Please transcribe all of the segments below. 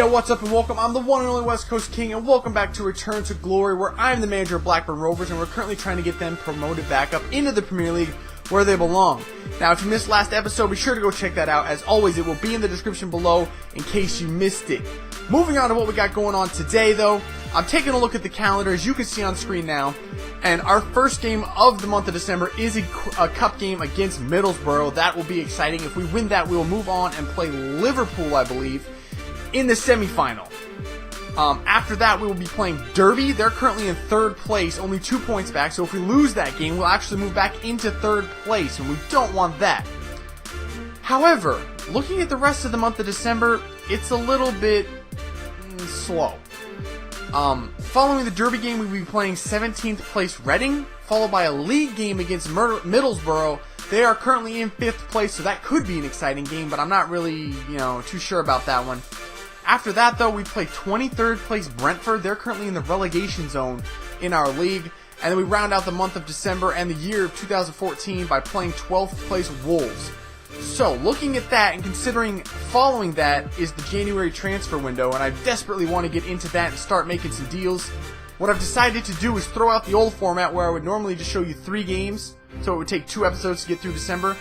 Hey, what's up and welcome. I'm the one and only West Coast King, and welcome back to Return to Glory, where I'm the manager of Blackburn Rovers, and we're currently trying to get them promoted back up into the Premier League where they belong. Now, if you missed last episode, be sure to go check that out. As always, it will be in the description below in case you missed it. Moving on to what we got going on today, though, I'm taking a look at the calendar, as you can see on screen now, and our first game of the month of December is a cup game against Middlesbrough. That will be exciting. If we win that, we will move on and play Liverpool, I believe, in the semifinal. After that, we will be playing Derby. They're currently in third place, only 2 points back, so if we lose that game, we'll actually move back into third place, and we don't want that. However, looking at the rest of the month of December, it's a little bit slow. Following the Derby game, we'll be playing 17th place Reading, followed by a league game against Middlesbrough. They are currently in 5th place, so that could be an exciting game, but I'm not really, too sure about that one. After that, though, we play 23rd place Brentford. They're currently in the relegation zone in our league. And then we round out the month of December and the year of 2014 by playing 12th place Wolves. So, looking at that and considering following that is the January transfer window, and I desperately want to get into that and start making some deals, what I've decided to do is throw out the old format where I would normally just show you 3 games, so it would take 2 episodes to get through December.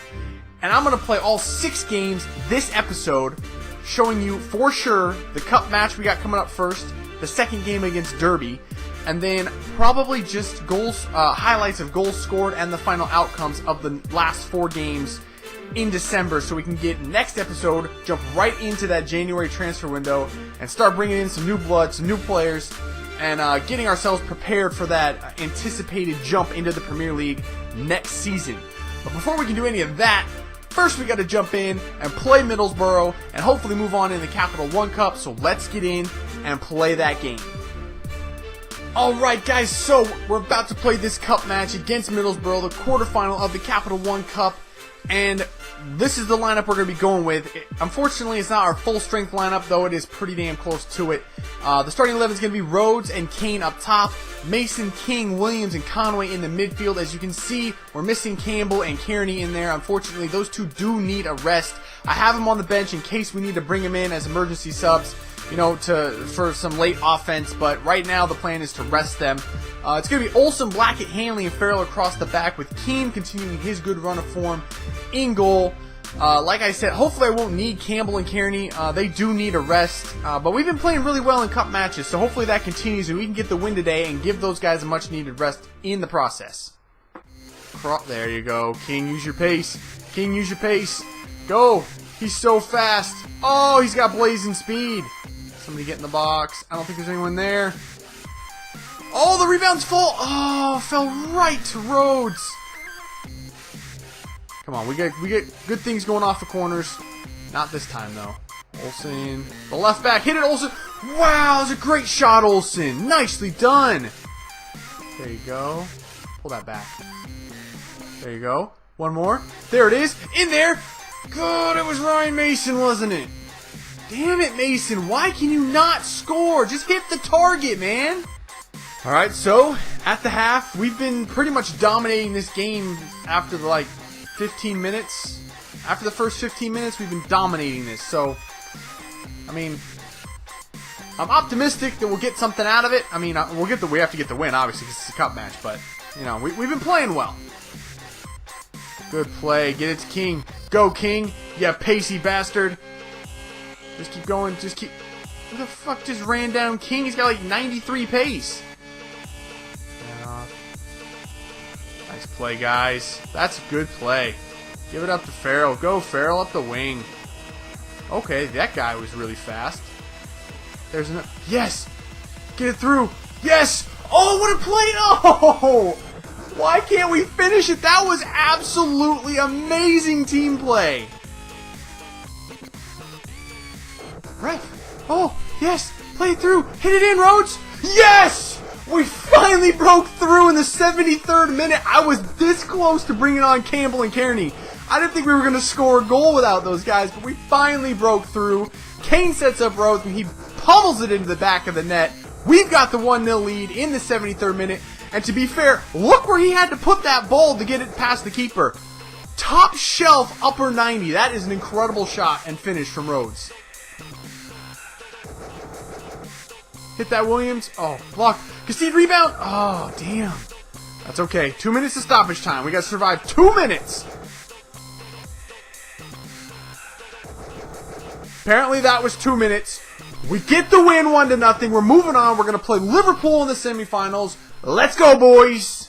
And I'm going to play all 6 games this episode, showing you for sure the cup match we got coming up first, the second game against Derby, and then probably just goals, highlights of goals scored and the final outcomes of the last 4 games in December, so we can get next episode, jump right into that January transfer window and start bringing in some new blood, some new players, and getting ourselves prepared for that anticipated jump into the Premier League next season. But before we can do any of that, first we got to jump in and play Middlesbrough and hopefully move on in the Capital One Cup, so let's get in and play that game. Alright guys, so we're about to play this cup match against Middlesbrough, the quarterfinal of the Capital One Cup, and this is the lineup we're going to be going with. Unfortunately, it's not our full strength lineup, though it is pretty damn close to it. The starting 11 is going to be Rhodes and Kane up top, Mason, King, Williams, and Conway in the midfield. As you can see, we're missing Campbell and Kearney in there. Unfortunately, those two do need a rest. I have them on the bench in case we need to bring them in as emergency subs, for some late offense, but right now the plan is to rest them. It's going to be Olsen, Blackett, Hanley, and Farrell across the back, with Keane continuing his good run of form in goal. Like I said, hopefully I won't need Campbell and Kearney. They do need a rest, but we've been playing really well in cup matches, so hopefully that continues and we can get the win today and give those guys a much needed rest in the process. There you go. King, use your pace. King, use your pace. Go. He's so fast. Oh, he's got blazing speed. Somebody get in the box. I don't think there's anyone there. Oh, the rebound's full. Oh, fell right to Rhodes. Come on, we get good things going off the corners. Not this time though. Olsen, the left back, hit it, Olsen. Wow, that was a great shot, Olsen. Nicely done. There you go. Pull that back. There you go. One more. There it is. In there. Good. It was Ryan Mason, wasn't it? Damn it, Mason. Why can you not score? Just hit the target, man. Alright, so at the half, we've been pretty much dominating this game after the 15 minutes. After the first 15 minutes, we've been dominating this. So, I mean, I'm optimistic that we'll get something out of it. I mean, we have to get the win, obviously, because it's a cup match. But, we've been playing well. Good play. Get it to King. Go, King. You pacey bastard. Just keep going. Just keep... Who the fuck just ran down King? He's got 93 pace. Nice play, guys. That's a good play. Give it up to Farrell. Go, Farrell, up the wing. Okay, that guy was really fast. There's another... Yes! Get it through. Yes! Oh, what a play! Oh! Why can't we finish it? That was absolutely amazing team play. Ref. Oh, yes. Play it through. Hit it in, Rhodes. Yes! We finally broke through in the 73rd minute. I was this close to bringing on Campbell and Kearney. I didn't think we were going to score a goal without those guys, but we finally broke through. Kane sets up Rhodes, and he pummels it into the back of the net. We've got the 1-0 lead in the 73rd minute. And to be fair, look where he had to put that ball to get it past the keeper. Top shelf upper 90. That is an incredible shot and finish from Rhodes. Hit that, Williams. Oh, block. Concede rebound. Oh, damn. That's okay. 2 minutes of stoppage time. We got to survive 2 minutes. Apparently that was 2 minutes. We get the win 1-0. We're moving on. We're going to play Liverpool in the semifinals. Let's go, boys.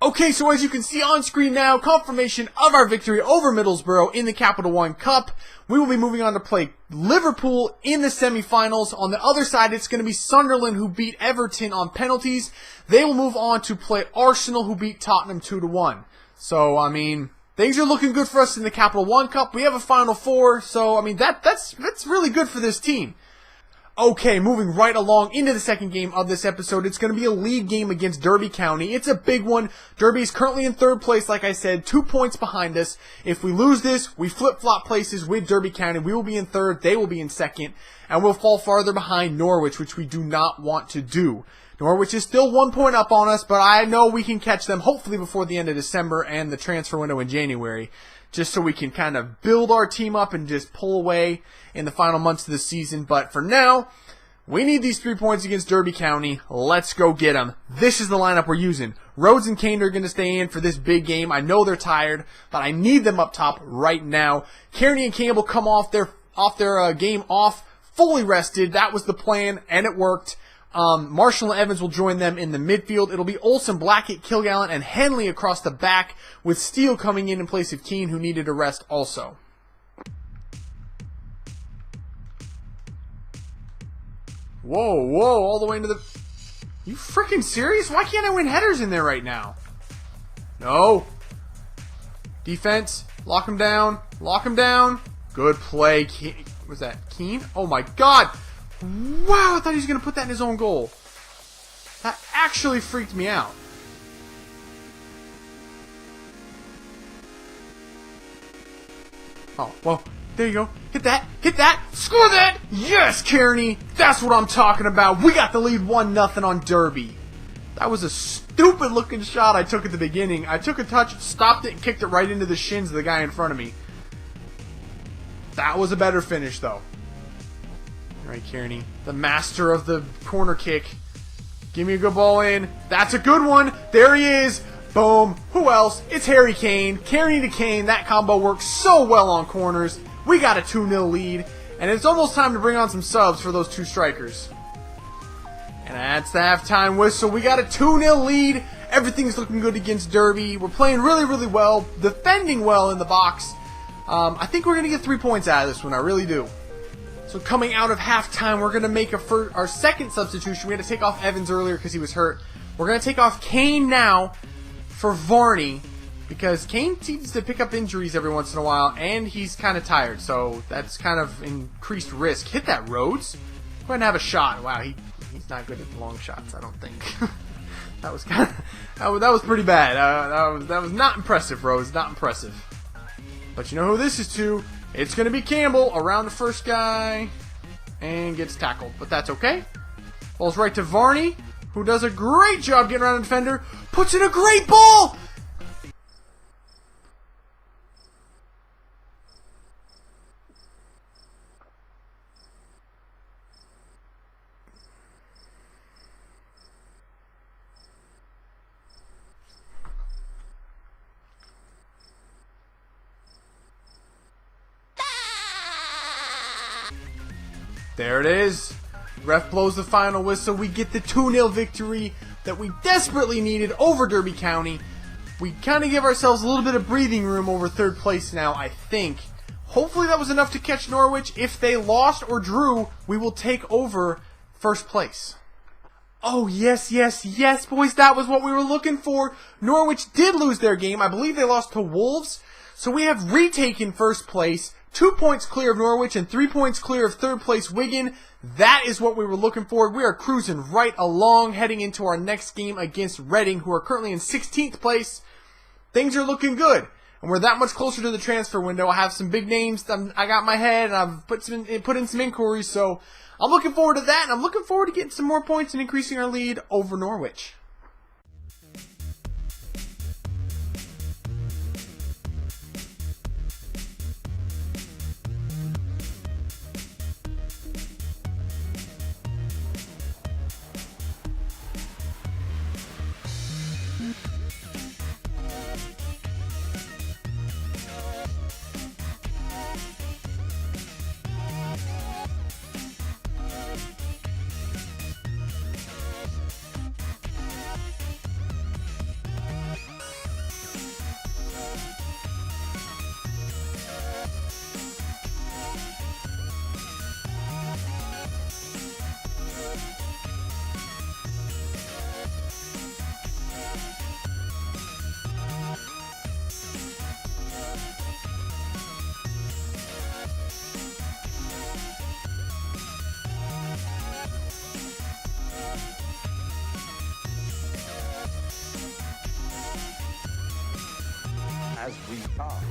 Okay, so as you can see on screen now, confirmation of our victory over Middlesbrough in the Capital One Cup. We will be moving on to play Liverpool in the semifinals. On the other side, it's going to be Sunderland, who beat Everton on penalties. They will move on to play Arsenal, who beat Tottenham 2-1. So, I mean, things are looking good for us in the Capital One Cup. We have a Final Four, so, I mean, that's really good for this team. Okay, moving right along into the second game of this episode. It's going to be a league game against Derby County. It's a big one. Derby is currently in third place, like I said, 2 points behind us. If we lose this, we flip-flop places with Derby County. We will be in third, they will be in second, and we'll fall farther behind Norwich, which we do not want to do. Norwich is still 1 point up on us, but I know we can catch them hopefully before the end of December and the transfer window in January, just so we can kind of build our team up and just pull away in the final months of the season. But for now, we need these 3 points against Derby County. Let's go get them. This is the lineup we're using. Rhodes and Kane are going to stay in for this big game. I know they're tired, but I need them up top right now. Kearney and Campbell come off their game off, fully rested. That was the plan, and it worked. Marshall and Evans will join them in the midfield. It'll be Olsen, Blackett, Kilgallen, and Henley across the back, with Steele coming in place of Keane, who needed a rest also. Whoa, whoa, all the way into the... You freaking serious? Why can't I win headers in there right now? No. Defense. Lock him down. Lock him down. Good play. Was that Keane? Oh my god. Wow, I thought he was going to put that in his own goal. That actually freaked me out. Oh, well, there you go. Hit that. Hit that. Score that. Yes, Kearney. That's what I'm talking about. We got the lead 1-0 on Derby. That was a stupid looking shot I took at the beginning. I took a touch, stopped it, and kicked it right into the shins of the guy in front of me. That was a better finish, though. All right, Kearney, the master of the corner kick. Give me a good ball in. That's a good one. There he is. Boom. Who else? It's Harry Kane. Kearney to Kane. That combo works so well on corners. We got a 2-0 lead. And it's almost time to bring on some subs for those two strikers. And that's the halftime whistle. We got a 2-0 lead. Everything's looking good against Derby. We're playing really, really well. Defending well in the box. I think we're going to get 3 points out of this one. I really do. So coming out of halftime, we're going to make our second substitution. We had to take off Evans earlier because he was hurt. We're going to take off Kane now for Varney, because Kane seems to pick up injuries every once in a while, and he's kind of tired, so that's kind of increased risk. Hit that, Rhodes. Go ahead and have a shot. Wow, he's not good at long shots, I don't think. That was kind of that was pretty bad. That was not impressive, Rhodes. Not impressive. But you know who this is to? It's going to be Campbell around the first guy and gets tackled, but that's okay. Ball's right to Varney, who does a great job getting around the defender. Puts in a great ball! There it is. Ref blows the final whistle. We get the 2-0 victory that we desperately needed over Derby County. We kind of give ourselves a little bit of breathing room over third place now, I think. Hopefully that was enough to catch Norwich. If they lost or drew, we will take over first place. Oh, yes, yes, yes, boys. That was what we were looking for. Norwich did lose their game. I believe they lost to Wolves. So we have retaken first place. 2 points clear of Norwich and 3 points clear of third place Wigan. That is what we were looking for. We are cruising right along, heading into our next game against Reading, who are currently in 16th place. Things are looking good, and we're that much closer to the transfer window. I have some big names I got in my head, and I've put in some inquiries, so I'm looking forward to that, and I'm looking forward to getting some more points and increasing our lead over Norwich. as we talk.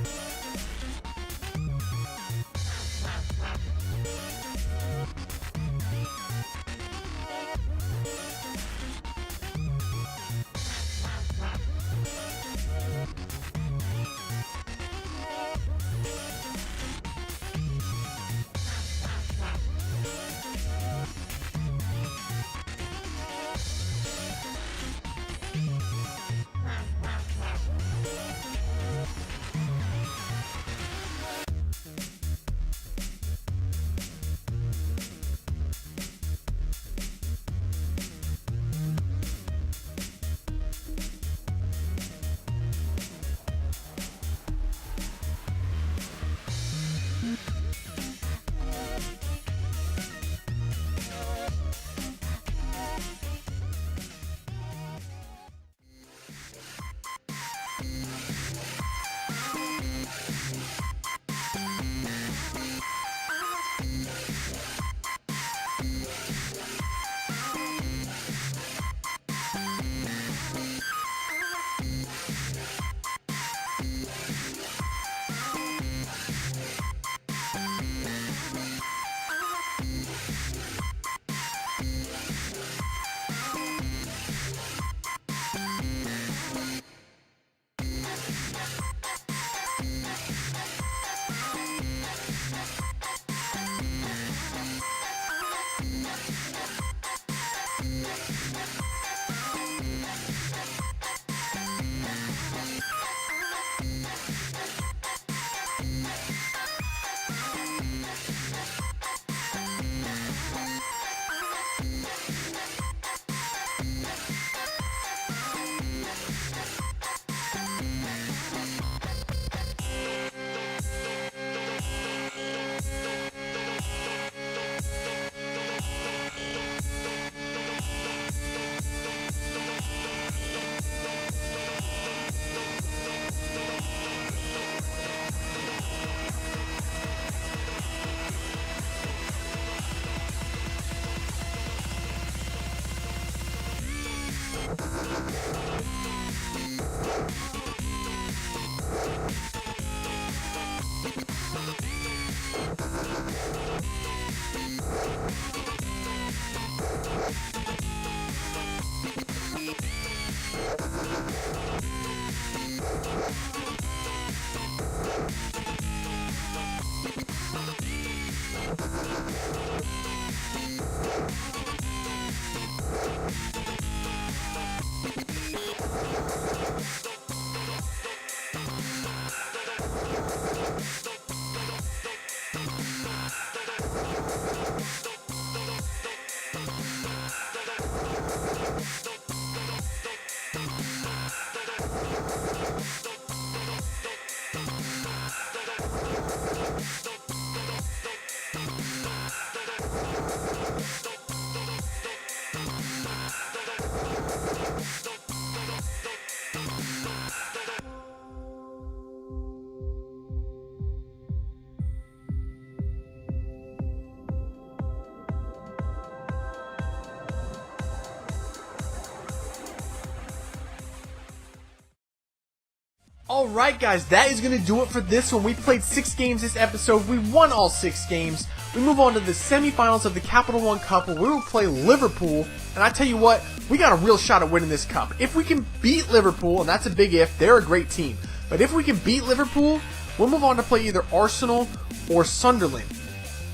Alright guys, that is going to do it for this one. We played 6 games this episode. We won all 6 games. We move on to the semifinals of the Capital One Cup where we will play Liverpool. And I tell you what, we got a real shot at winning this cup. If we can beat Liverpool, and that's a big if, they're a great team. But if we can beat Liverpool, we'll move on to play either Arsenal or Sunderland.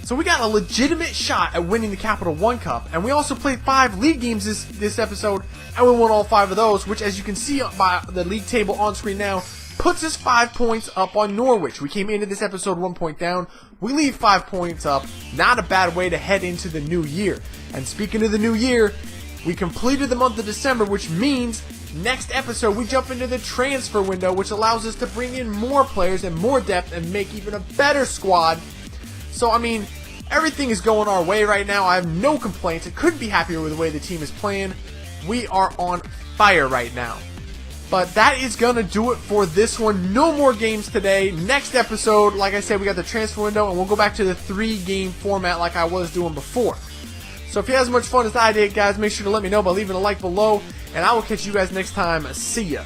So we got a legitimate shot at winning the Capital One Cup. And we also played 5 league games this episode, and we won all 5 of those, which as you can see by the league table on screen now, puts us 5 points up on Norwich. We came into this episode 1 point down. We leave 5 points up. Not a bad way to head into the new year. And speaking of the new year, we completed the month of December, which means next episode we jump into the transfer window, which allows us to bring in more players and more depth and make even a better squad. So, I mean, everything is going our way right now. I have no complaints. I couldn't be happier with the way the team is playing. We are on fire right now. But that is going to do it for this one. No more games today. Next episode, like I said, we got the transfer window, and we'll go back to the 3-game format like I was doing before. So if you had as much fun as I did, guys, make sure to let me know by leaving a like below, and I will catch you guys next time. See ya.